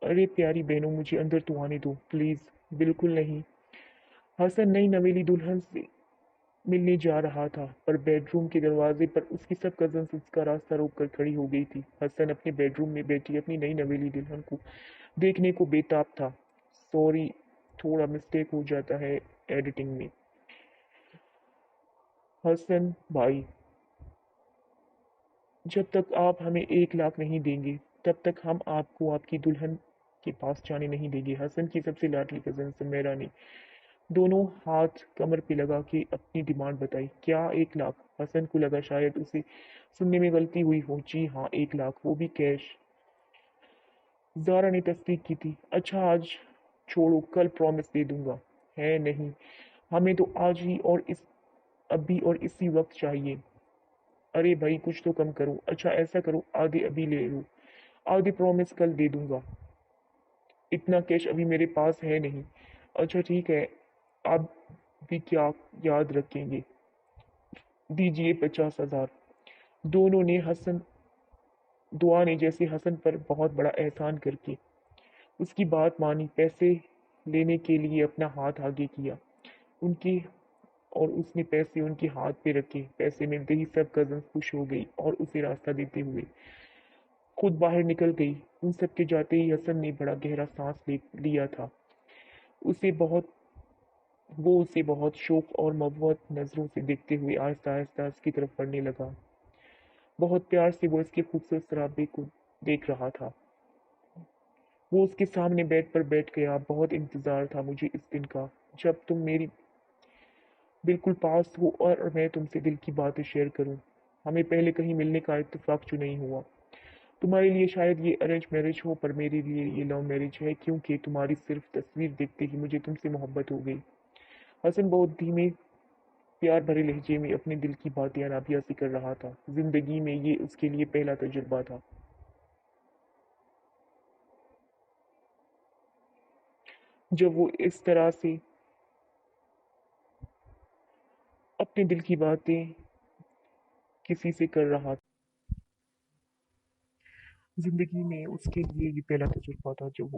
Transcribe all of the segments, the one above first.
अरे प्यारी बहनों, मुझे अंदर तो आने दो प्लीज। बिल्कुल नहीं। हसन नई नवेली दुल्हन से मिलने जा रहा था, पर बेडरूम के दरवाजे पर उसकी सब कजन्स उसका रास्ता रोक कर खड़ी हो गई थी। हसन अपने बेडरूम में बैठी अपनी नई नवेली दुल्हन को देखने को बेताब था। सॉरी, थोड़ा मिस्टेक हो जाता है एडिटिंग में। हसन भाई, जब तक आप हमें 1 लाख नहीं देंगे, तब तक हम आपको आपकी दुल्हन के पास जाने नहीं देंगे। हसन की सबसे लाडली कजन सुमेरा ने दोनों हाथ कमर पे लगा के अपनी डिमांड बताई। क्या 1 लाख? हसन को लगा शायद उसे सुनने में गलती हुई हो। जी हाँ, 1 लाख, वो भी कैश। ज़ारा ने तस्दीक की थी। अच्छा, आज छोड़ो, कल प्रॉमिस दे दूंगा। है नहीं, हमें तो आज ही और इस अभी और इसी वक्त चाहिए। अरे भाई, कुछ तो कम करो। अच्छा ऐसा करो, आधे अभी ले लो, आधे प्रॉमिस कल दे दूंगा। इतना कैश अभी मेरे पास है नहीं। अच्छा ठीक है, आप भी क्या याद रखेंगे। दीजिए 50,000। दोनों ने हसन दुआ ने जैसे हसन पर बहुत बड़ा एहसान करके उसकी बात मानी। पैसे लेने के लिए अपना हाथ आगे किया उनकी, और उसने पैसे उनके हाथ पे रखे। पैसे मिलते ही सब कजन खुश हो गई और उसे रास्ता देते हुए खुद बाहर निकल गई। उन सब के जाते ही हसन ने बड़ा गहरा सांस ले लिया था। उसे बहुत वो उसे बहुत शौक और मोहब्बत नजरों से देखते हुए आहिस्ता आहिस्ता उसकी तरफ बढ़ने लगा। बहुत प्यार से वो इसके खूबसूरत सराबे को देख रहा था। वो उसके सामने बेड पर बैठ गया। बहुत इंतजार था मुझे इस दिन का, जब तुम मेरी बिल्कुल पास हो और मैं तुमसे दिल की बातें शेयर करूं। हमें पहले कहीं मिलने का इत्तेफाक क्यों नहीं हुआ? तुम्हारे लिए शायद ये अरेंज मैरिज हो, पर मेरे लिए ये लव मैरिज है, क्योंकि तुम्हारी सिर्फ तस्वीर देखते ही मुझे तुमसे मोहब्बत हो गई। हसन बहुत धीमे प्यार भरे लहजे में अपने दिल की बातें अनाबिया से कर रहा था। जिंदगी में ये उसके लिए पहला तजुर्बा था, जब वो इस तरह से अपने दिल की बातें किसी से कर रहा था। जिंदगी में उसके लिए ये पहला तजुर्बा था जब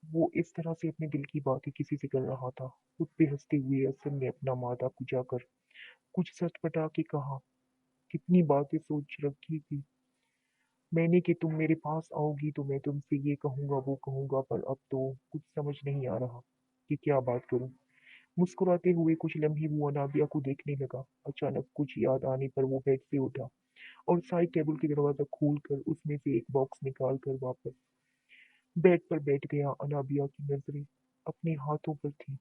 वो इस तरह से अपने दिल की बातें किसी से कर रहा था। खुद पे हंसते हुए हसन ने अपना माथा खुजाकर कुछ सटपटा के कहा, कितनी बातें सोच रखी थी मैंने कि तुम मेरे पास आओगी तो मैं तुमसे ये कहूंगा वो कहूंगा, पर अब तो कुछ समझ नहीं आ रहा कि क्या बात करूं। मुस्कुराते हुए कुछ लम्हे वो अनाबिया को देखने लगा। अचानक कुछ याद आने पर वो बेड से उठा और साइड टेबल की दरवाजा खोल कर उसमें से एक बॉक्स निकाल कर वापस बेड पर बैठ गया। अनाबिया की नजरें अपने हाथों पर थी।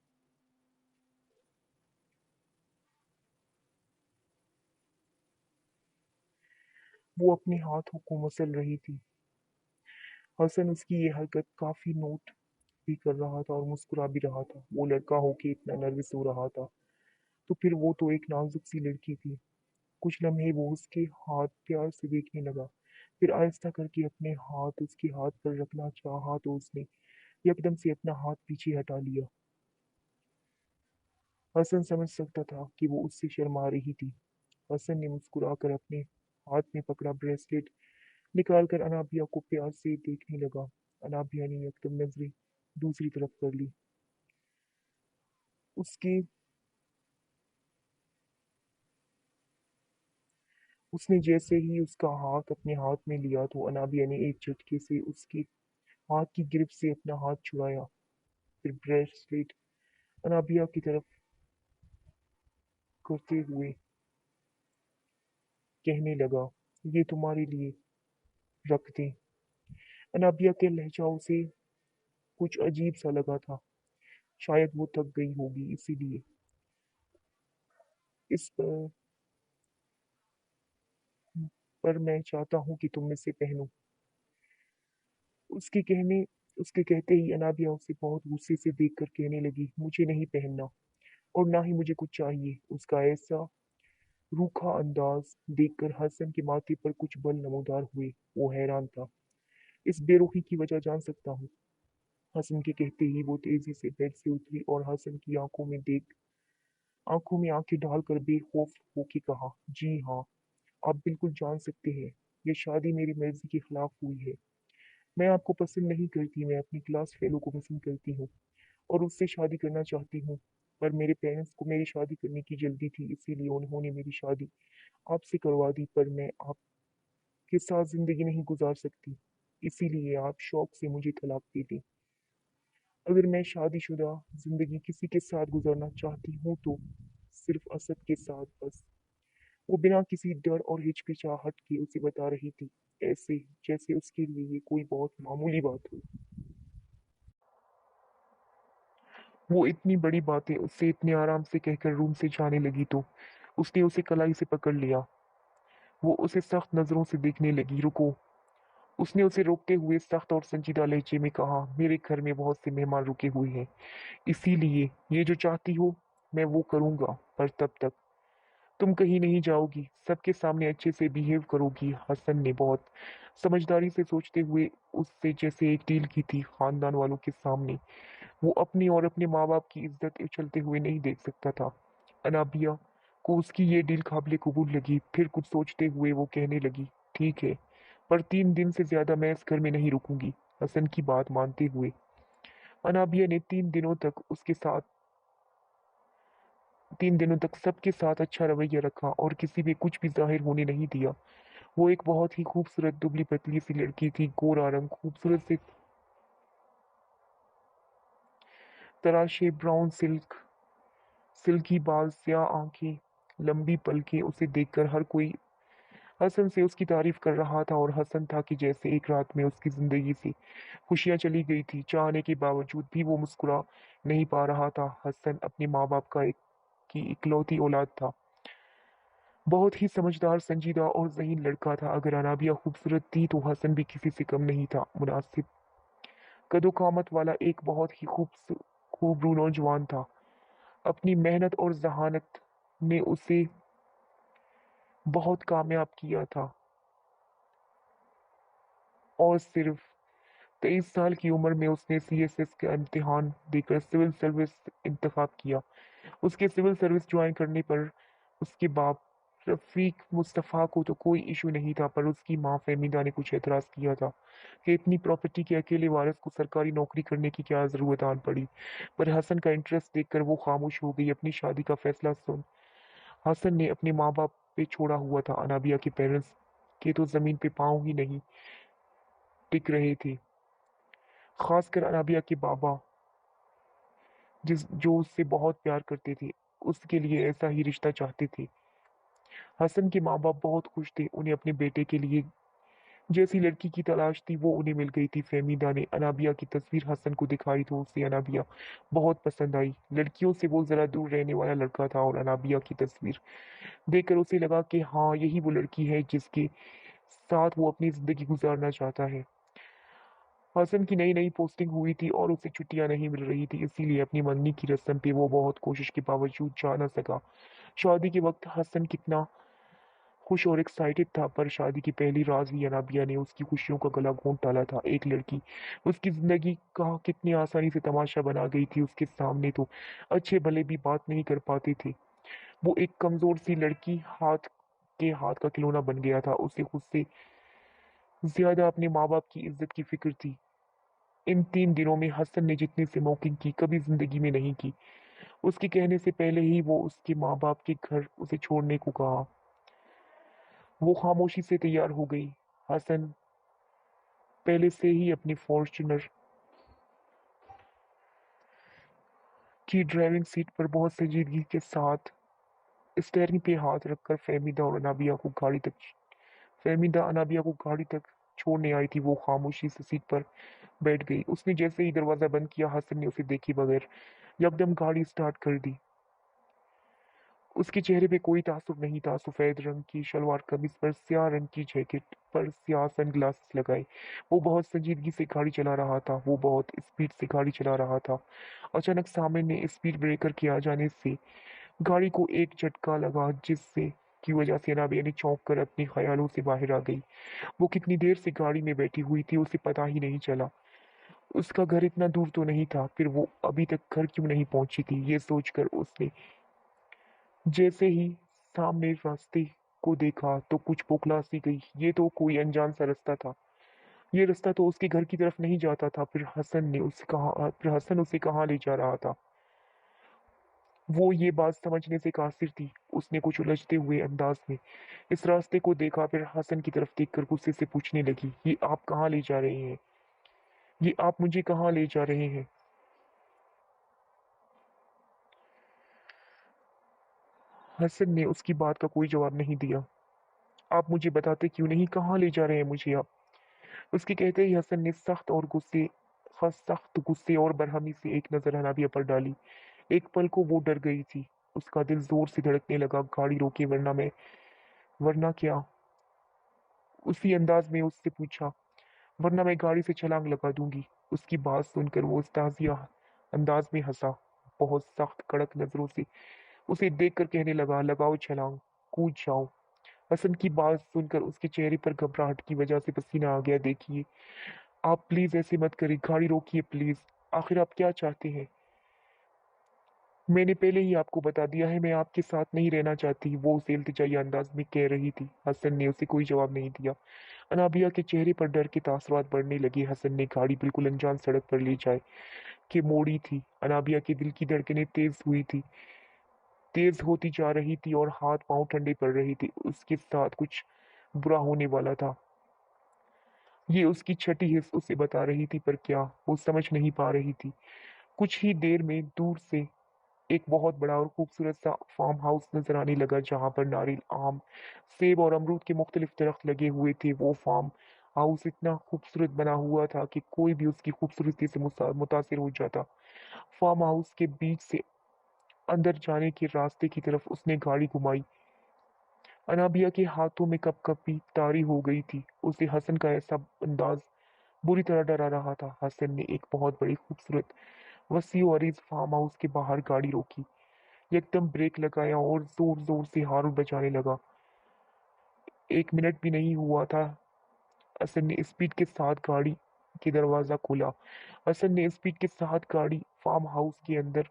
वो अपने हाथों को मसल रही थी। हसन उसकी ये हरकत काफी नोट भी कर रहा था और मुस्कुरा भी रहा था। वो लड़का होके इतना नर्वस हो रहा था, तो फिर वो तो एक नाजुक सी लड़की थी। कुछ लम्हे वो उसके हाथ प्यार से देखने लगा, फिर आहिस्ता करके अपने हाथ उसके हाथ पर रखना चाहा तो उसने एकदम से अपना हाथ पीछे हटा लिया। हसन समझ सकता था कि वो उससे शर्मा रही थी। हसन ने मुस्कुराकर अपने हाथ में पकड़ा ब्रेसलेट निकालकर अनाबिया को प्यार से देखने लगा। अनाबिया ने एकदम नजरें दूसरी तरफ कर ली। उसके उसने जैसे ही उसका हाथ अपने हाथ में लिया तो अनाबिया ने एक झटके से उसके हाथ की ग्रिप से अपना हाथ छुड़ाया। फिर ब्रेसलेट अनाबिया की तरफ करते हुए कहने लगा, ये तुम्हारे लिए रख दें। अनाबिया के लहजाओं से कुछ अजीब सा लगा था। शायद वो थक गई होगी इसीलिए। इस पर मैं चाहता हूँ कि तुम इसे पहनो। उसके कहने उसके कहते ही अनाबिया उसे बहुत गुस्से से देखकर कहने लगी, मुझे नहीं पहनना और ना ही मुझे कुछ चाहिए। उसका ऐसा रूखा अंदाज देखकर हसन के माथे पर कुछ बल नमूदार हुए। वो हैरान था। इस बेरुखी की वजह जान सकता हूँ? हसन के कहते ही वो तेजी से बेड से उतरी और हसन की आंखों में आंखें डालकर बेखौफ होके कहा, जी हाँ, आप बिल्कुल जान सकते हैं। ये शादी मेरी मर्जी के खिलाफ हुई है। मैं आपको पसंद नहीं करती, मैं अपनी क्लास फेलो को पसंद करती हूँ और उससे शादी करना चाहती हूँ। पर मेरे पेरेंट्स को मेरी शादी करने की जल्दी थी, इसीलिए उन्होंने मेरी शादी आपसे करवा दी। पर मैं आपके साथ जिंदगी नहीं गुजार सकती, इसीलिए आप शौक से मुझे तलाक दे दी। अगर मैं शादीशुदा जिंदगी किसी के साथ गुजारना चाहती हूँ तो सिर्फ असद के साथ बस। वो बिना किसी डर और हिचकिचाहट के उसे बता रही थी, ऐसे जैसे उसके लिए ये कोई बहुत मामूली बात हो। वो इतनी बड़ी बातें उससे इतने आराम से कहकर रूम से जाने लगी तो उसने उसे कलाई से पकड़ लिया। वो उसे सख्त नजरों से देखने लगी। रुको, उसने उसे रोकते हुए सख्त और संजीदा लहजे में कहा, मेरे घर में बहुत से मेहमान रुके हुए हैं, इसीलिए ये जो चाहती हो मैं वो करूंगा, पर तब तक तुम कहीं नहीं जाओगी, सबके सामने अच्छे से बिहेव करोगी। हसन ने बहुत समझदारी से सोचते हुए उससे जैसे एक डील की थी, खानदान वालों के सामने वो अपनी और अपने माँ बाप की इज्जत उछलते हुए नहीं देख सकता था। अनाबिया को उसकी ये डील काबिल कबूल लगी। फिर कुछ सोचते हुए वो कहने लगी, ठीक है, पर 3 दिन से ज्यादा मैं इस घर में नहीं रुकूंगी। हसन की बात मानते हुए अनाबिया ने 3 दिनों तक उसके साथ 3 दिनों तक सबके साथ अच्छा रवैया रखा और किसी में कुछ भी जाहिर होने नहीं दिया। वो एक बहुत ही खूबसूरत दुबली पतली सी लड़की थी, गोरा रंग, खूबसूरत से तराशे ब्राउन सिल्की बाल, स्याह आंखें, लंबी पलकें। उसे देखकर हर कोई हसन से उसकी तारीफ कर रहा था और हसन था कि जैसे एक रात में उसकी जिंदगी से खुशियां चली गई थी। चाहने के बावजूद भी वो मुस्कुरा नहीं पा रहा था। हसन अपने माँ बाप की इकलौती औलाद था। बहुत ही समझदार, संजीदा और ज़हीन लड़का था। अगर अनाबिया खूबसूरत थी तो हसन भी किसी से कम नहीं था। मुनासिब कदोकामत वाला एक बहुत ही खूबरू नौजवान था। अपनी मेहनत और जहानत ने उसे बहुत कामयाब किया था और सिर्फ 23 साल की उम्र में उसने सीएसएस का इम्तिहान देकर सिविल सर्विस इंतखाब किया। उसके सिविल सर्विस ज्वाइन करने पर उसके बाप रफीक मुस्तफ़ा को तो कोई इशू नहीं था, पर उसकी माँ फहमीदा ने कुछ एतराज़ किया था कि इतनी प्रॉपर्टी के अकेले वारिस को सरकारी नौकरी करने की क्या ज़रूरत आन पड़ी। पर हसन का इंटरेस्ट देखकर वो खामोश हो गई। अपनी शादी का फैसला सुन हसन ने अपने माँ बाप पे छोड़ा हुआ था। अनाबिया के पेरेंट्स के तो ज़मीन पे पाँव ही नहीं टिक रहे थे, खासकर अनाबिया के बाबा जो उससे बहुत प्यार करते थे, उसके लिए ऐसा ही रिश्ता चाहते थे। हसन के माँ बाप बहुत खुश थे। उन्हें अपने बेटे के लिए जैसी लड़की की तलाश थी वो उन्हें मिल गई थी। फहमीदा ने अनाबिया की तस्वीर हसन को दिखाई तो उसे अनाबिया बहुत पसंद आई। लड़कियों से वो जरा दूर रहने वाला लड़का था और अनाबिया की तस्वीर देखकर उसे लगा कि हाँ, यही वो लड़की है जिसके साथ वो अपनी जिंदगी गुजारना चाहता है। हसन की नई नई पोस्टिंग हुई थी और उसे छुट्टियां नहीं मिल रही थी, इसीलिए अपनी मंगनी की रस्म पे वो बहुत कोशिश के बावजूद जा न सका। शादी के वक्त हसन कितना खुश और एक्साइटेड था, पर शादी की पहली रात ही अनाबिया ने उसकी खुशियों का गला घोंट डाला था। एक लड़की उसकी जिंदगी का कितनी आसानी से तमाशा बना गई थी। उसके सामने तो अच्छे भले भी बात नहीं कर पाते थे। वो एक कमजोर सी लड़की हाथ का खिलौना बन गया था। उसे खुद से ज्यादा अपने माँ बाप की इज्जत की फिक्र थी। इन 3 दिनों में हसन ने जितनी स्मोकिंग की कभी जिंदगी में नहीं की। उसके कहने से पहले ही वो उसके माँ बाप के घर उसे छोड़ने को कहा। वो खामोशी से तैयार हो गई। हसन पहले से ही अपनी फॉर्च्यूनर की ड्राइविंग सीट पर बहुत संजीदगी के साथ स्टेयरिंग पे हाथ रखकर फहमीदा अनाबिया को गाड़ी तक छोड़ने आई थी। वो खामोशी से सीट पर बैठ गई। उसने जैसे ही दरवाजा बंद किया, हसन ने उसे देखे बगैर यकदम गाड़ी स्टार्ट कर दी। उसके चेहरे पे कोई तासुब नहीं था। सफेद रंग की शलवार कमीज पर स्याह रंग की जैकेट पर स्याह सनग्लासेस लगाए वो बहुत संजीदगी से गाड़ी चला रहा था। वो बहुत स्पीड से गाड़ी चला रहा था। अचानक सामने स्पीड ब्रेकर के आ जाने से गाड़ी को एक झटका लगा, जिससे की वजह से नाबिया ने चौंक कर अपने ख्यालों से बाहर आ गई। वो कितनी देर से गाड़ी में बैठी हुई थी उसे पता ही नहीं चला। उसका घर इतना दूर तो नहीं था, फिर वो अभी तक घर क्यों नहीं पहुंची थी, ये सोचकर उसने जैसे ही सामने रास्ते को देखा तो कुछ बौखला सी गई। ये तो कोई अनजान सा रास्ता था। ये रास्ता तो उसके घर की तरफ नहीं जाता था। फिर हसन उसे कहाँ ले जा रहा था? वो ये बात समझने से कासिर थी। उसने कुछ उलझते हुए अंदाज में इस रास्ते को देखा, फिर हसन की तरफ देखकर गुस्से से पूछने लगी, ये आप कहाँ ले जा रहे हैं? ये आप मुझे कहाँ ले जा रहे हैं? हसन ने उसकी बात का कोई जवाब नहीं दिया। आप मुझे बताते क्यों नहीं, कहाँ ले जा रहे हैं मुझे आप? उसके कहते ही हसन ने सख्त गुस्से और बरहमी से एक नजर हनाबिया पर डाली। एक पल को वो डर गई थी। उसका दिल जोर से धड़कने लगा। गाड़ी रोके, वरना क्या? उसी अंदाज में उससे पूछा। वरना मैं गाड़ी से छलांग लगा दूंगी। उसकी बात सुनकर वो इस्ताजिया अंदाज में हंसा, बहुत सख्त कड़क नजरों से उसे देखकर कहने लगा, लगाओ छलांग, कूद जाओ। हसन की बात सुनकर उसके चेहरे पर घबराहट की वजह से पसीना आ गया। देखिए, आप प्लीज ऐसे मत करिए, गाड़ी रोकिए प्लीज। आखिर आप क्या चाहते हैं? मैंने पहले ही आपको बता दिया है, मैं आपके साथ नहीं रहना चाहती, वो उसे इल्तिजाई अंदाज में कह रही थी। हसन ने उसे कोई जवाब नहीं दिया। अनाबिया के चेहरे पर डर के तासुरात बढ़ने लगे। हसन ने गाड़ी बिल्कुल अनजान सड़क पर ले जाए कि मोड़ी थी। अनाबिया के दिल की धड़कनें तेज होती जा रही थी और हाथ पांव ठंडे पड़ रही थी। उसके साथ कुछ बुरा होने वाला था। ये उसकी छठी हिस्स उसे बता रही थी, पर क्या? वो समझ नहीं पा रही थी। कुछ ही देर में दूर से एक बहुत बड़ा और खूबसूरत सा फार्म हाउस नजर आने लगा, जहां पर नारियल, आम, सेब और अमरूद के मुख्तलिफ दरख्त लगे हुए थे। वो फार्म हाउस इतना खूबसूरत बना हुआ था कि कोई भी उसकी खूबसूरती से मुतासिर हो जाता। फार्म हाउस के बीच से अंदर जाने के रास्ते की तरफ उसने गाड़ी घुमाई। अनाबिया के हाथों में कपकपी तारी हो गई थी। उसे हसन का ऐसा अंदाज बुरी तरह डरा रहा था। हसन ने एक बहुत बड़ी खूबसूरत वसी और अरीज फार्म हाउस के बाहर गाड़ी रोकी, एकदम ब्रेक लगाया और जोर जोर से हॉर्न बजाने लगा। 1 मिनट भी नहीं हुआ था, हसन ने स्पीड के साथ गाड़ी के दरवाजा खोला। हसन ने स्पीड के साथ गाड़ी फार्म हाउस के अंदर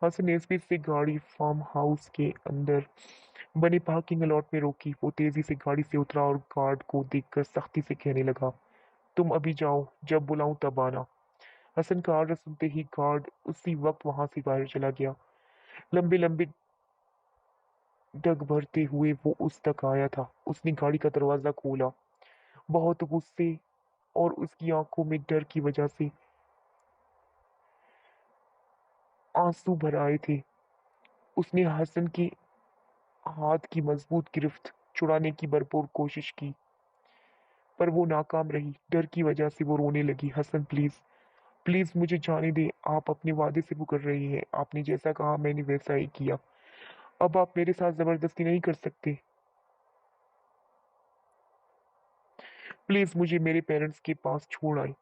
हसन ने स्पीड से गाड़ी फार्म हाउस के अंदर बने पार्किंग लॉट में रोकी। वो तेजी से गाड़ी से उतरा और गार्ड को देखकर सख्ती से कहने लगा, तुम अभी जाओ, जब बुलाऊं तब आना। हसन का ऑर्डर सुनते ही गार्ड उसी वक्त वहां से बाहर चला गया। लंबे लंबे डग भरते हुए वो उस तक आया था। उसने गाड़ी का दरवाजा खोला। बहुत गुस्से और उसकी आंखों में डर की वजह से आंसू भर आए थे। उसने हसन के हाथ की मजबूत गिरफ्त छुड़ाने की भरपूर कोशिश की, पर वो नाकाम रही। डर की वजह से वो रोने लगी। हसन प्लीज, प्लीज मुझे जाने दे, आप अपने वादे से मुकर रही हैं। आपने जैसा कहा मैंने वैसा ही किया। अब आप मेरे साथ जबरदस्ती नहीं कर सकते। प्लीज मुझे मेरे पेरेंट्स के पास छोड़ आए।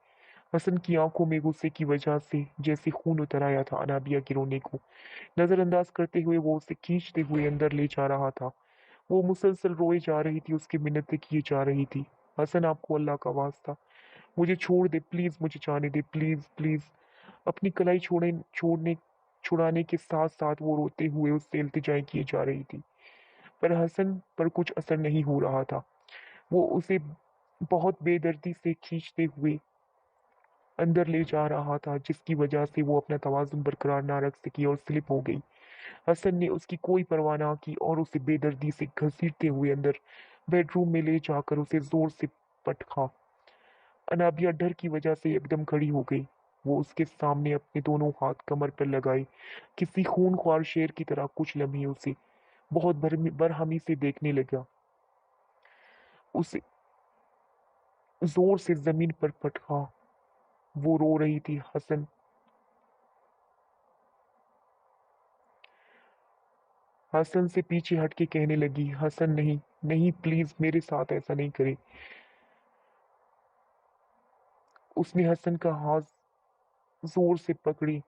हसन की आंखों में गुस्से की वजह से जैसे खून उतर आया था। अनाबिया के रोने को नजरअंदाज करते हुए वो उसे खींचते हुए अंदर ले जा रहा था। वो मुसलसल रोए जा रही थी, उसकी मिन्नतें किए जा रही थी। हसन, आपको अल्लाह का वास्ता, मुझे छोड़ दे प्लीज, मुझे जाने दे प्लीज प्लीज। अपनी कलाई छोड़ने छुड़ाने के साथ साथ वो रोते हुए उससे इल्तिजाएं किए जा रही थी, पर हसन पर कुछ असर नहीं हो रहा था। वो उसे बहुत बेदर्दी से खींचते हुए अंदर ले जा रहा था, जिसकी वजह से वो अपना तवाज़ुन बरकरार ना रख सकी और स्लिप हो गई। हसन ने उसकी कोई परवाह ना की और उसे बेदर्दी से घसीटते हुए अंदर बेडरूम में ले जाकर उसे जोर से पटका। अनाबिया डर की वजह से एकदम खड़ी हो गई। वो उसके सामने अपने दोनों हाथ कमर पर लगाए, किसी खूनख्वार शेर की तरह कुछ लम्हे उसे बहुत बरहमी से देखने लगा। उसे जोर से जमीन पर पटका। वो रो रही थी। हसन से पीछे हट के कहने लगी, हसन नहीं, नहीं प्लीज मेरे साथ ऐसा नहीं करे। उसने हसन का हाथ जोर से पकड़ी।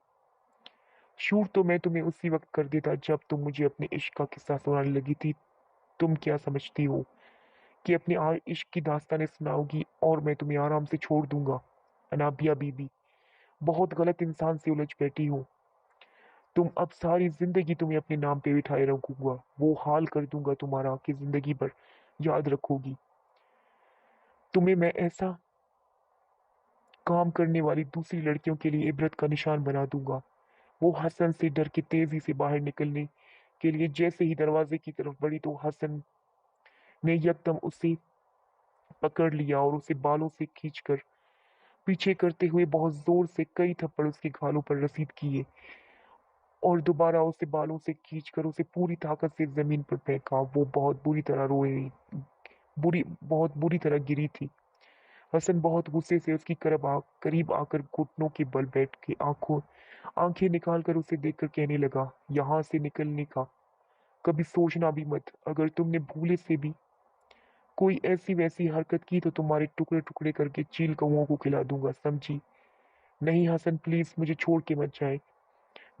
शूट तो मैं तुम्हें उसी वक्त कर देता जब तुम मुझे अपने इश्क का किस्सा सुनाने लगी थी। तुम क्या समझती हो कि अपने इश्क की दास्तानें सुनाओगी और मैं तुम्हें आराम से छोड़ दूंगा? अनाबिया बीबी, बहुत गलत इंसान से उलझ बैठी हो तुम। अब सारी जिंदगी तुम्हें अपने नाम पे बिठाए रखूंगा। वो हाल कर दूंगा तुम्हारा कि जिंदगी भर याद रखोगी। तुम्हें मैं ऐसा काम करने वाली दूसरी लड़कियों के लिए इबरत का निशान बना दूंगा। वो हसन से डर के तेजी से बाहर निकलने के लिए जैसे ही दरवाजे की तरफ बढ़ी तो हसन ने यकदम उसे पकड़ लिया और उसे बालों से खींचकर पीछे करते हुए बहुत जोर से कई थप्पड़ उसके गालों पर रसीद किए और दोबारा उसे बालों से खींचकर उसे पूरी ताकत से जमीन पर फेंका। वो बहुत बुरी तरह बहुत बुरी तरह गिरी थी। हसन बहुत गुस्से से उसकी करीब आकर घुटनों के बल बैठ के आंखें निकाल कर उसे देखकर कहने लगा, यहाँ से निकलने का कभी सोचना भी मत। अगर तुमने भूले से भी कोई ऐसी वैसी हरकत की तो तुम्हारे टुकड़े टुकड़े करके चील कौओं को खिला दूंगा, समझी? नहीं हसन, प्लीज मुझे छोड़ के मत जाए।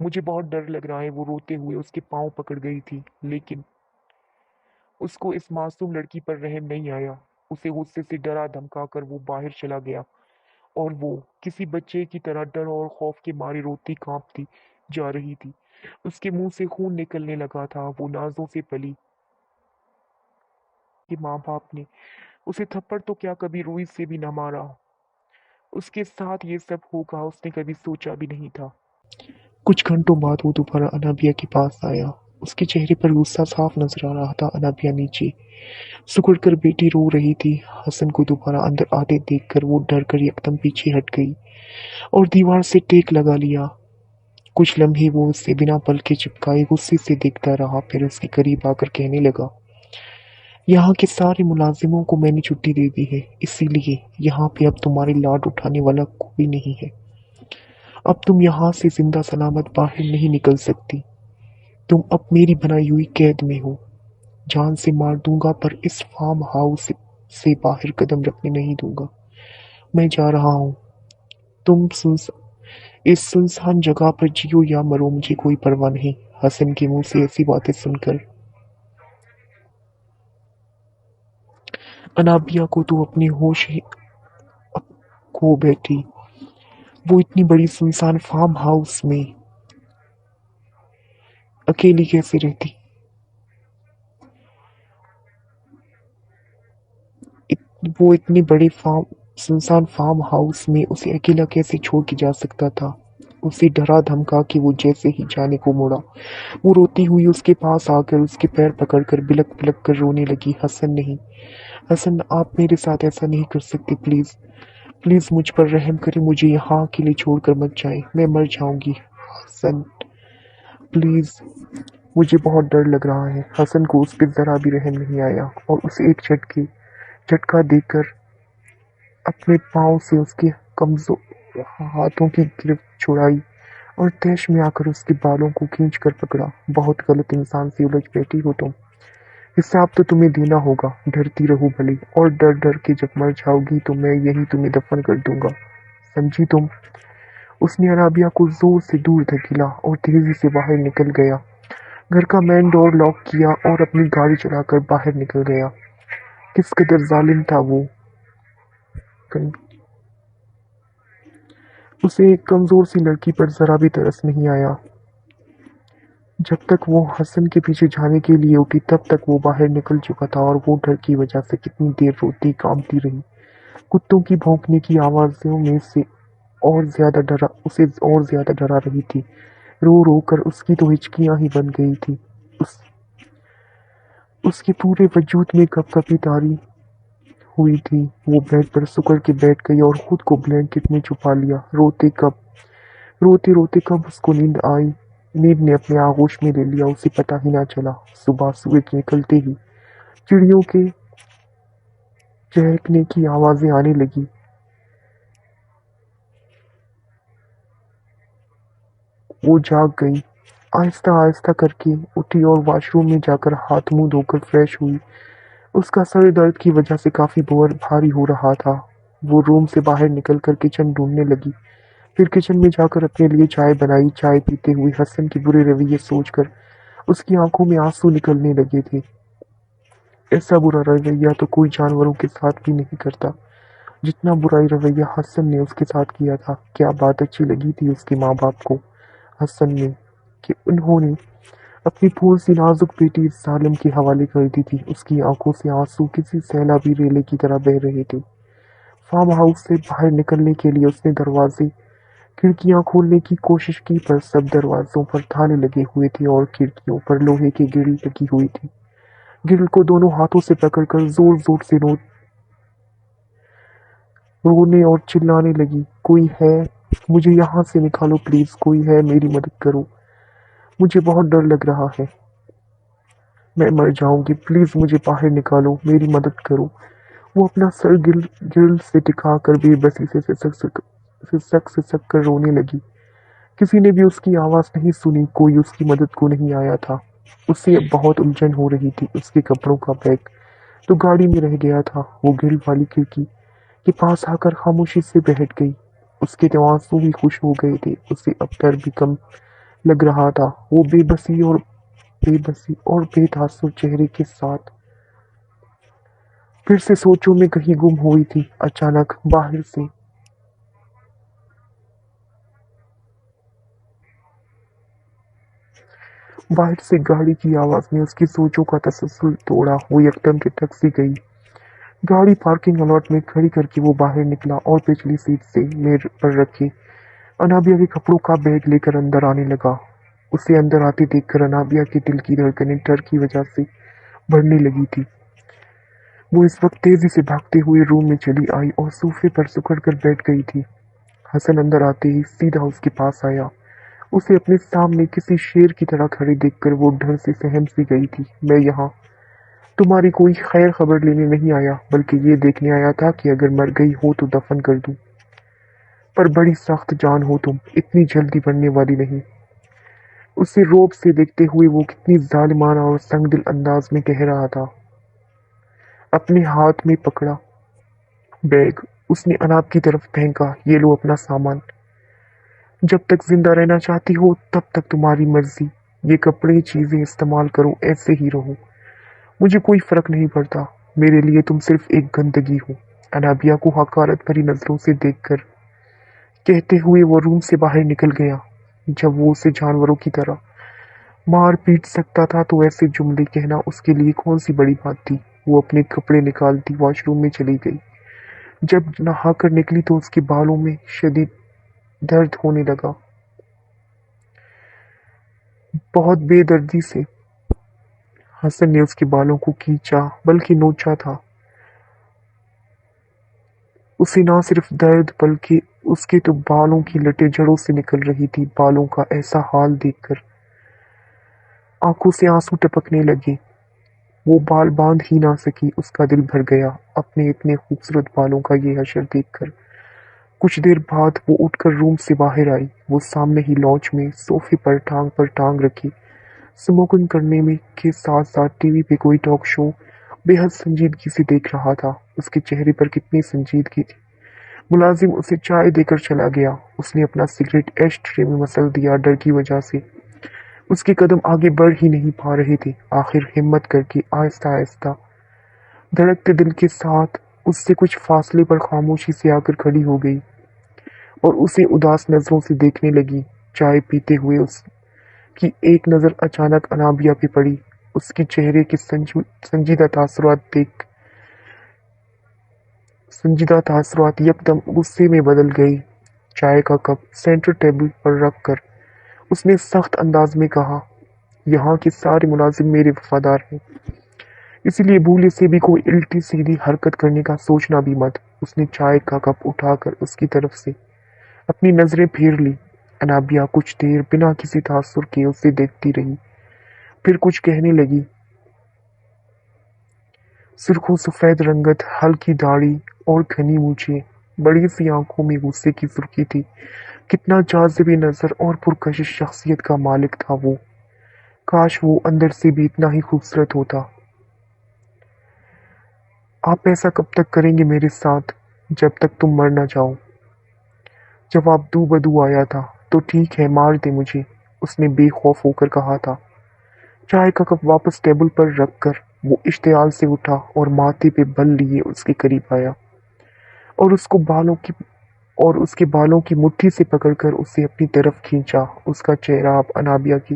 मुझे बहुत डर लग रहा है। वो रोते हुए उसके पांव पकड़ गई थी, लेकिन उसको इस मासूम लड़की पर रहम नहीं आया। उसे गुस्से से डरा धमका कर वो बाहर चला गया और वो किसी बच्चे की तरह डर और खौफ के मारे रोती कांपती जा रही थी। उसके मुंह से खून निकलने लगा था। वो नाजों से पली कि माँ बाप ने उसे थप्पड़ तो क्या कभी रुई से भी न मारा। उसके साथ ये सब होगा उसने कभी सोचा भी नहीं था। कुछ घंटों बाद वो दोबारा अनाबिया के पास आया। उसके चेहरे पर गुस्सा साफ नजर आ रहा था। अनाबिया नीचे सिकुड़ कर बेटी रो रही थी। हसन को दोबारा अंदर आते देखकर वो डर कर एकदम पीछे हट गई और दीवार से टेक लगा लिया। कुछ लम्हे वो उससे बिना पल के चिपकाए गुस्से से देखता रहा, फिर उसके करीब आकर कहने लगा, यहाँ के सारे मुलाजिमों को मैंने छुट्टी दे दी है, इसीलिए यहाँ पे अब तुम्हारी लाड उठाने वाला कोई नहीं है। अब तुम यहाँ से जिंदा सलामत बाहर नहीं निकल सकती। तुम अब मेरी बनाई हुई कैद में हो। जान से मार दूंगा पर इस फार्म हाउस से बाहर कदम रखने नहीं दूंगा। मैं जा रहा हूँ। तुम इस सुनसान जगह पर जियो या मरो, मुझे कोई परवाह नहीं। हसन के मुंह से ऐसी बातें सुनकर अनाबिया को तो अपनी होश ही खो बैठी। वो इतनी बड़ी सुनसान फार्म हाउस में अकेली कैसे रहती? वो इतनी बड़ी सुनसान फार्म हाउस में उसे अकेला कैसे छोड़ के जा सकता था? उसे डरा धमका कि वो जैसे ही जाने को मुड़ा, वो रोती हुई उसके पास आकर उसके पैर पकड़कर बिलक बिलक कर रोने लगी। हसन नहीं, हसन आप मेरे साथ ऐसा नहीं कर सकते, प्लीज प्लीज मुझ पर रहम करें, मुझे यहाँ अकेले छोड़कर मत जाए, मैं मर जाऊंगी। हसन प्लीज, मुझे बहुत डर लग रहा है। हसन को उस पर जरा भी रहम नहीं आया और उसे एक झटका देकर अपने पाँव से उसके कमजोर हाथों की गिरफ्त छुड़ाई और तैश में आकर उसके बालों को खींच कर पकड़ा। बहुत गलत इंसान से उलझ बैठी हो तुम। हिसाब तो तुम्हें देना होगा। डरती रहो भले, और डर डर के जब मर जाओगी तो मैं यही तुम्हें दफन कर दूंगा, समझी तुम? उसने अराबिया को जोर से दूर धकेला और तेजी से बाहर निकल गया। घर का मेन डोर लॉक किया और अपनी गाड़ी चलाकर बाहर निकल गया। किस कदर जालिम था वो। उसे एक कमजोर सी लड़की पर जरा भी तरस नहीं आया। जब तक वो हसन के पीछे जाने के लिए उठी तब तक वो बाहर निकल चुका था और वो डर की वजह से कितनी देर रोती कांपती रही। कुत्तों की भौंकने की आवाज़ों में से उसे और ज्यादा डरा रही थी। रो रो कर उसकी तो हिचकियां ही बन गई थी। उस उसके पूरे वजूद में कपकपी तारी हुई थी। वो बेड पर सुकड़ के बैठ गई और खुद को ब्लैंकेट में छुपा लिया। रोते रोते कब उसको नींद आई। नींद ने अपने आगोश में ले लिया, उसे पता ही ना चला। सुबह सूरज निकलते ही चिड़ियों के चहकने की आवाजें आने लगी। वो जाग गई, आहिस्ता आहिस्ता करके उठी और वॉशरूम में जाकर हाथ मुंह धोकर फ्रेश हुई। उसका सर दर्द की वजह से काफी भारी हो रहा था। वो रूम से बाहर निकलकर किचन ढूंढने लगी। फिर किचन में जाकर अपने लिए चाय बनाई। चाय पीते हुए हसन के बुरे रवैये सोचकर उसकी आंखों में आंसू निकलने लगे थे। ऐसा बुरा रवैया तो कोई जानवरों के साथ भी नहीं करता जितना बुरा रवैया हसन ने उसके साथ किया था। क्या बात अच्छी लगी थी उसके माँ बाप को हसन ने कि उन्होंने अपनी फूल सी नाजुक बेटी इस जालिम के हवाले कर दी थी। उसकी आंखों से आंसू किसी सैलाबी रेले की तरह बह रहे थे। फार्म हाउस से बाहर निकलने के लिए उसने दरवाजे खिड़कियां खोलने की कोशिश की, पर सब दरवाजों पर ताले लगे हुए थे और खिड़कियों पर लोहे की ग्रिल लगी हुई थी। ग्रिल को दोनों हाथों से पकड़कर जोर जोर से रोने और चिल्लाने लगी, कोई है? मुझे यहाँ से निकालो प्लीज, कोई है, मेरी मदद करो, मुझे बहुत डर लग रहा है, मैं मर जाऊंगी, प्लीज मुझे बाहर निकालो, मेरी मदद करो। वो अपना सर गिल से टिकाकर बेबसी से सिसक सिसक कर रोने लगी। किसी ने भी उसकी आवाज नहीं सुनी, कोई उसकी मदद को नहीं आया था। उससे अब बहुत उलझन हो रही थी। उसके कपड़ों का बैग तो गाड़ी में रह गया था। वो ग्रिल वाली खिड़की के पास आकर खामोशी से बैठ गई। उसके तो आंसू भी खुश हो गए थे। उसे अब डर भी कम लग रहा था। वो बेबसी और बेतासुर चेहरे के साथ फिर से सोचों में कहीं गुम हुई थी। अचानक बाहर से गाड़ी की आवाज ने उसकी सोचों का तसलसल तोड़ा। वो एकदम से थक सी गई। गाड़ी पार्किंग लॉट में खड़ी करके वो बाहर निकला और पिछली सीट से मेज पर रखे अनाबिया के कपड़ों का बैग लेकर अंदर आने लगा। उसे अंदर आते देखकर अनाबिया के दिल की धड़कनें डर की वजह से बढ़ने लगी थी। वो इस वक्त तेजी से भागते हुए रूम में चली आई और सोफे पर सुकड़ कर बैठ गई थी। हसन अंदर आते ही सीधा उसके पास आया। उसे अपने सामने किसी शेर की तरह खड़े देखकर वो डर से सहम सी गई थी। मैं यहाँ तुम्हारी कोई खैर खबर लेने नहीं आया, बल्कि ये देखने आया था कि अगर मर गई हो तो दफन कर दूं। पर बड़ी सख्त जान हो तुम, इतनी जल्दी बनने वाली नहीं। उसे रौब से देखते हुए वो कितनी जालिमाना और संगदिल अंदाज में कह रहा था। अपने हाथ में पकड़ा बैग उसने अनाब की तरफ फेंका। ये लो अपना सामान, जब तक जिंदा रहना चाहती हो तब तक तुम्हारी मर्जी। ये कपड़े चीजें इस्तेमाल करो, ऐसे ही रहो, मुझे कोई फर्क नहीं पड़ता। मेरे लिए तुम सिर्फ एक गंदगी हो। अनाबिया को हकारत भरी नजरों से देखकर कहते हुए वो रूम से बाहर निकल गया। जब वो उसे जानवरों की तरह मार पीट सकता था तो ऐसे जुमले कहना उसके लिए कौन सी बड़ी बात थी। वो अपने कपड़े निकालती वॉशरूम में चली गई। जब नहाकर निकली तो उसके बालों में शदीद दर्द होने लगा। बहुत बेदर्दी से हसन ने उसके बालों को खींचा, बल्कि नोचा था। उसे ना सिर्फ दर्द बल्कि उसके तो बालों की लटें जड़ों से निकल रही थी। बालों का ऐसा हाल देखकर आंखों से आंसू टपकने लगे। वो बाल बांध ही ना सकी। उसका दिल भर गया अपने इतने खूबसूरत बालों का ये हशर देखकर। कुछ देर बाद वो उठकर रूम से बाहर आई। वो सामने ही लॉन्च में सोफे पर टांग रखी स्मोकिंग करने में के साथ साथ टीवी पे कोई टॉक शो बेहद संजीदगी से देख रहा था। उसके चेहरे पर कितनी संजीदगी थी। मुलाजिम उसे चाय देकर चला गया। उसने अपना सिगरेट एश ट्रे में मसल दिया। डर की वजह से उसके कदम आगे बढ़ ही नहीं पा रहे थे। आखिर हिम्मत करके आहिस्ता आहिस्ता धड़कते दिल के साथ उससे कुछ फासले पर खामोशी से आकर खड़ी हो गई और उसे उदास नजरों से देखने लगी। चाय पीते हुए उसकी एक नजर अचानक अनाबिया पे पड़ी। उसके चेहरे के संजीदा तासुरात यकदम गुस्से में बदल गई। चाय का कप सेंटर टेबल पर रख कर उसने सख्त अंदाज में कहा, यहाँ के सारे मुलाजिम मेरे वफादार हैं, इसीलिए भूले से भी कोई उल्टी सीधी हरकत करने का सोचना भी मत। उसने चाय का कप उठाकर उसकी तरफ से अपनी नजरें फेर ली। अनाबिया कुछ देर बिना किसी तासुर के उसे देखती रही, फिर कुछ कहने लगी। सुर्खों सफेद रंगत, हल्की दाढ़ी और घनी मूछें, बड़ी सी आंखों में गुस्से की सुर्खी थी। कितना जाज़िब नजर और पुरकशिश शख्सियत का मालिक था वो। काश वो अंदर से भी इतना ही खूबसूरत होता। आप ऐसा कब तक करेंगे मेरे साथ? जब तक तुम मर न जाओ। जवाब दू बदू आया था। तो ठीक है, मार दे मुझे, उसने बेखौफ होकर कहा था। चाय का कप वापस टेबल पर रखकर वो इश्तियाल से उठा और माथे पे बल लिए उसके करीब आया और उसके बालों की मुट्ठी से पकड़कर उसे अपनी तरफ खींचा। उसका चेहरा अब अनाबिया की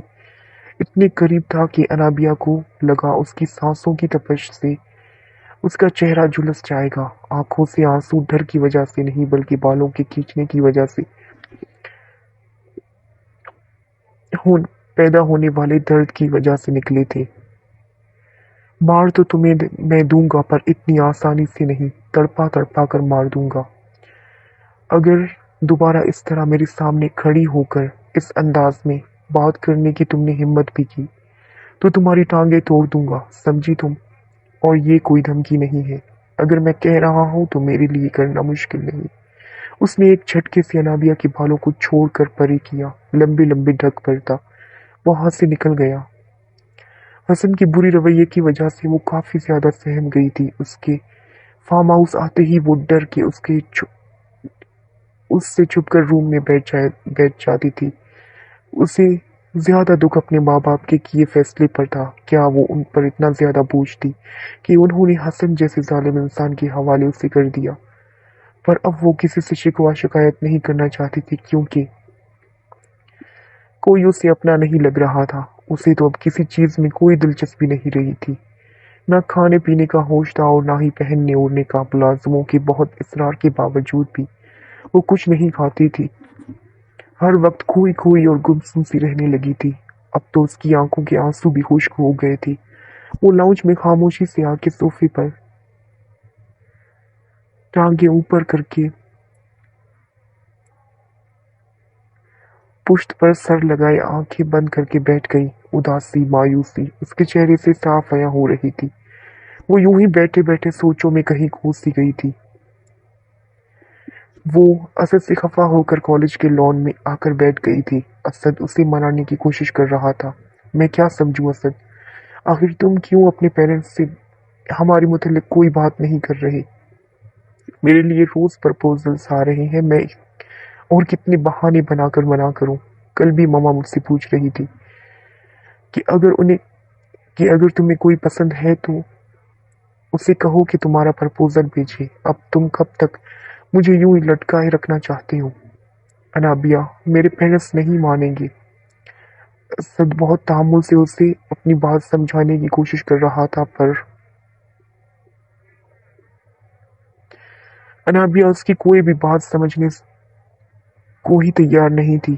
इतने करीब था कि अनाबिया को लगा उसकी सांसों की तपश से اس کا چہرہ جھلس جائے گا، آنکھوں سے آنسو ڈر کی وجہ سے نہیں بلکہ بالوں کے کھینچنے کی وجہ سے پیدا ہونے والے درد کی وجہ سے نکلے تھے۔ مار تو تمہیں میں دوں گا پر اتنی آسانی سے نہیں، تڑپا تڑپا کر مار دوں گا۔ اگر دوبارہ اس طرح میرے سامنے کھڑی ہو کر اس انداز میں بات کرنے کی تم نے ہمت بھی کی تو تمہاری ٹانگیں توڑ دوں گا، سمجھی تم؟ اور یہ کوئی دھمکی نہیں ہے، اگر میں کہہ رہا ہوں تو میرے لیے کرنا مشکل نہیں۔ اس نے ایک جھٹکے سے انابیہ کے بالوں کو چھوڑ کر پرے کیا، لمبے لمبے ڈھک پر تھا، وہ ہاتھ سے نکل گیا۔ حسن کی بری رویے کی وجہ سے وہ کافی زیادہ سہم گئی تھی۔ اس کے فارم ہاؤس آتے ہی وہ ڈر کے اس سے چھپ کر روم میں بیٹھ جاتی تھی۔ اسے زیادہ دکھ اپنے ماں باپ کے کیے فیصلے پر تھا۔ کیا وہ ان پر اتنا زیادہ بوجھ تھی کہ انہوں نے حسن جیسے ظالم انسان کے حوالے اسے کر دیا؟ پر اب وہ کسی سے شکوہ شکایت نہیں کرنا چاہتی تھی کیونکہ کوئی اسے اپنا نہیں لگ رہا تھا۔ اسے تو اب کسی چیز میں کوئی دلچسپی نہیں رہی تھی، نہ کھانے پینے کا ہوش تھا اور نہ ہی پہننے اوڑھنے کا۔ ملازموں کے بہت اصرار کے باوجود بھی وہ کچھ نہیں کھاتی تھی، ہر وقت کھوئی کھوئی اور گمسم سی رہنے لگی تھی۔ اب تو اس کی آنکھوں کے آنسو بھی خشک ہو گئے تھے۔ وہ لاؤنج میں خاموشی سے آ کے صوفے پر ٹانگیں اوپر کر کے پشت پر سر لگائے آنکھیں بند کر کے بیٹھ گئی۔ اداسی مایوسی اس کے چہرے سے صاف عیاں ہو رہی تھی۔ وہ یوں ہی بیٹھے بیٹھے سوچوں میں کہیں کھو سی گئی تھی۔ وہ اسد سے خفا ہو کر کالج کے لان میں آ کر بیٹھ گئی تھی۔ اسد اسے منانے کی کوشش کر رہا تھا۔ میں کیا سمجھوں اسد؟ آخر تم کیوں اپنے پیرنٹس سے ہمارے متعلق کوئی بات نہیں کر رہے؟ میرے لیے روز پرپوزلز آ رہے ہیں، میں اور کتنے بہانے بنا کر منع کروں؟ کل بھی ماما مجھ سے پوچھ رہی تھی کہ اگر تمہیں کوئی پسند ہے تو اسے کہو کہ تمہارا پرپوزل بھیجے۔ اب تم کب تک مجھے یوں ہی لٹکائے رکھنا چاہتے ہو؟ انابیہ، میرے پیرنٹس نہیں مانیں گے۔ اسد بہت تحمل سے اسے اپنی بات سمجھانے کی کوشش کر رہا تھا پر انابیہ اس کی کوئی بھی بات سمجھنے کو ہی تیار نہیں تھی۔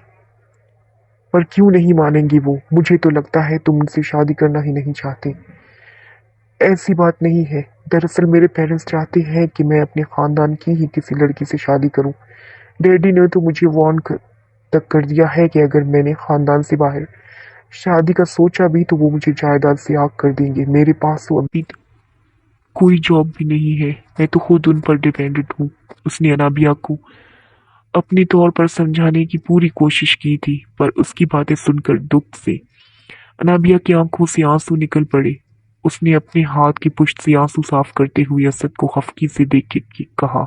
پر کیوں نہیں مانیں گے وہ؟ مجھے تو لگتا ہے تم ان سے شادی کرنا ہی نہیں چاہتے۔ ایسی بات نہیں ہے، دراصل میرے پیرنٹس چاہتے ہیں کہ میں اپنے خاندان کی ہی کسی لڑکی سے شادی کروں۔ ڈیڈی نے تو مجھے وارن تک کر دیا ہے کہ اگر میں نے خاندان سے باہر شادی کا سوچا بھی تو وہ مجھے جائیداد سے آگ کر دیں گے۔ میرے پاس تو ابھی کوئی جاب بھی نہیں ہے، میں تو خود ان پر ڈیپینڈنٹ ہوں۔ اس نے انابیہ کو اپنے طور پر سمجھانے کی پوری کوشش کی تھی پر اس کی باتیں سن کر دکھ سے انابیہ کی آنکھوں سے آنسو نکل پڑے۔ اس نے اپنے ہاتھ کی پشت سے آنسو صاف کرتے ہوئے اسد کو خفگی سے دیکھ کے کہا،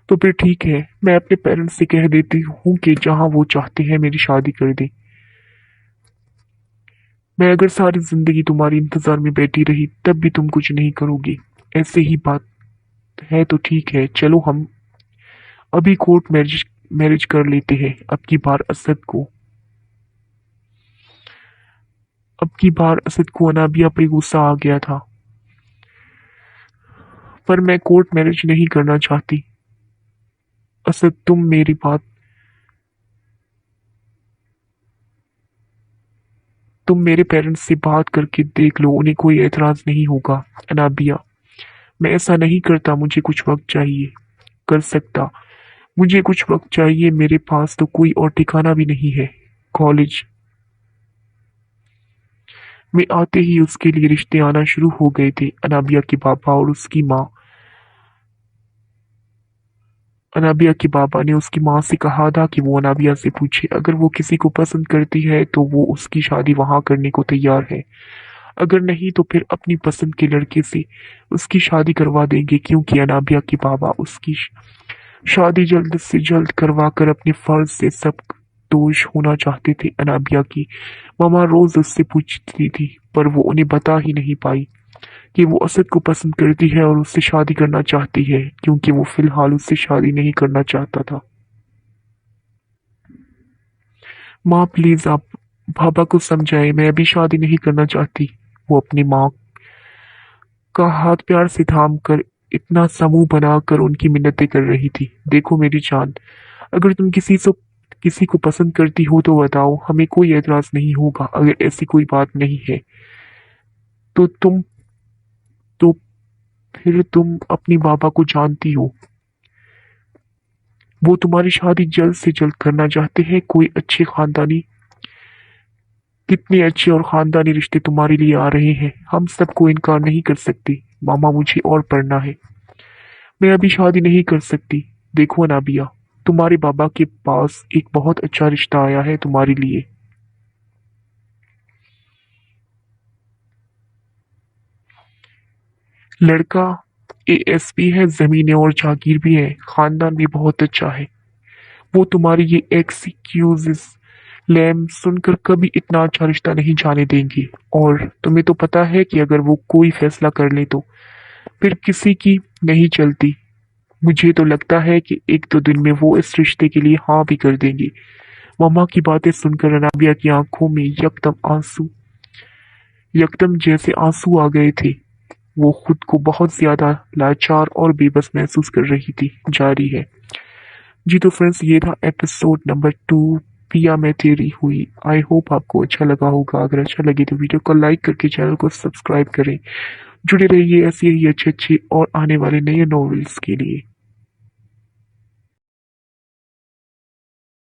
تو پھر ٹھیک ہے، میں اپنے پیرنٹس سے کہہ دیتی ہوں کہ جہاں وہ چاہتے ہیں میری شادی کر دیں۔ میں اگر ساری زندگی تمہاری انتظار میں بیٹھی رہی تب بھی تم کچھ نہیں کرو گی۔ ایسے ہی بات ہے تو ٹھیک ہے، چلو ہم ابھی کورٹ میرج کر لیتے ہیں۔ اب کی بار اسد کو انابیہ پر غصہ آ گیا تھا۔ پر میں کورٹ میرج نہیں کرنا چاہتی۔ اسد تم میرے پیرنٹس سے بات کر کے دیکھ لو، انہیں کوئی اعتراض نہیں ہوگا۔ انابیہ، میں ایسا نہیں کرتا، مجھے کچھ وقت چاہیے۔ کر سکتا، مجھے کچھ وقت چاہیے، میرے پاس تو کوئی اور ٹھکانہ بھی نہیں ہے۔ کالج میں آتے ہی اس کے لیے رشتے آنا شروع ہو گئے تھے۔ انابیہ کے بابا نے اس کی ماں سے کہا تھا کہ وہ انابیہ سے پوچھے، اگر وہ کسی کو پسند کرتی ہے تو وہ اس کی شادی وہاں کرنے کو تیار ہے، اگر نہیں تو پھر اپنی پسند کے لڑکے سے اس کی شادی کروا دیں گے، کیونکہ انابیہ کے بابا اس کی شادی جلد سے جلد کروا کر اپنے فرض سے سب دوش ہونا چاہتے تھے۔ انابیہ کی ماما روز اس سے پوچھتی تھی پر وہ انہیں بتا ہی نہیں پائی کہ وہ اسد کو پسند کرتی ہے اور اس سے شادی کرنا چاہتی ہے، کیونکہ وہ فی الحال اس سے شادی نہیں کرنا چاہتا تھا۔ ماں پلیز آپ بابا کو سمجھائیں، میں ابھی شادی نہیں کرنا چاہتی۔ وہ اپنی ماں का हाथ प्यार से थाम कर इतना समूह बना कर उनकी मिन्नतें कर रही थी। देखो मेरी जान, अगर तुम किसी को पसंद करती हो तो बताओ, हमें कोई एतराज नहीं होगा। अगर ऐसी कोई बात नहीं है तो तो फिर तुम अपनी बाबा को जानती हो, वो तुम्हारी शादी जल्द से जल्द करना चाहते हैं। कोई अच्छे खानदानी कितने अच्छे और खानदानी रिश्ते तुम्हारे लिए आ रहे हैं, हम सबको इनकार नहीं कर सकते। मामा मुझे और पढ़ना है, मैं अभी शादी नहीं कर सकती। देखो नाबिया, तुम्हारे बाबा के पास एक बहुत अच्छा रिश्ता आया है तुम्हारे लिए। लड़का एएसपी है, जमीनें और जागीर भी है, खानदान भी बहुत अच्छा है। वो तुम्हारी ये एक्सक्यूजेस लैम सुनकर कभी इतना अच्छा रिश्ता नहीं जाने देंगे। और तुम्हें तो पता है कि अगर वो कोई फैसला कर ले तो फिर किसी की नहीं चलती। मुझे तो लगता है कि एक दो दिन में वो इस रिश्ते के लिए हाँ भी कर देंगे। मम्मा की बातें सुनकर अनाबिया की आंखों में यकदम जैसे आंसू आ गए थे। वो खुद को बहुत ज्यादा लाचार और बेबस महसूस कर रही थी। जारी है। जी तो फ्रेंड्स, ये था एपिसोड नंबर 2, पिया मैं तेरी हुई। आई होप आपको अच्छा लगा होगा। अगर अच्छा लगे तो वीडियो को लाइक करके चैनल को सब्सक्राइब करें। जुड़े रहिए ऐसे ही अच्छे अच्छे और आने वाले नए नॉवेल्स के लिए।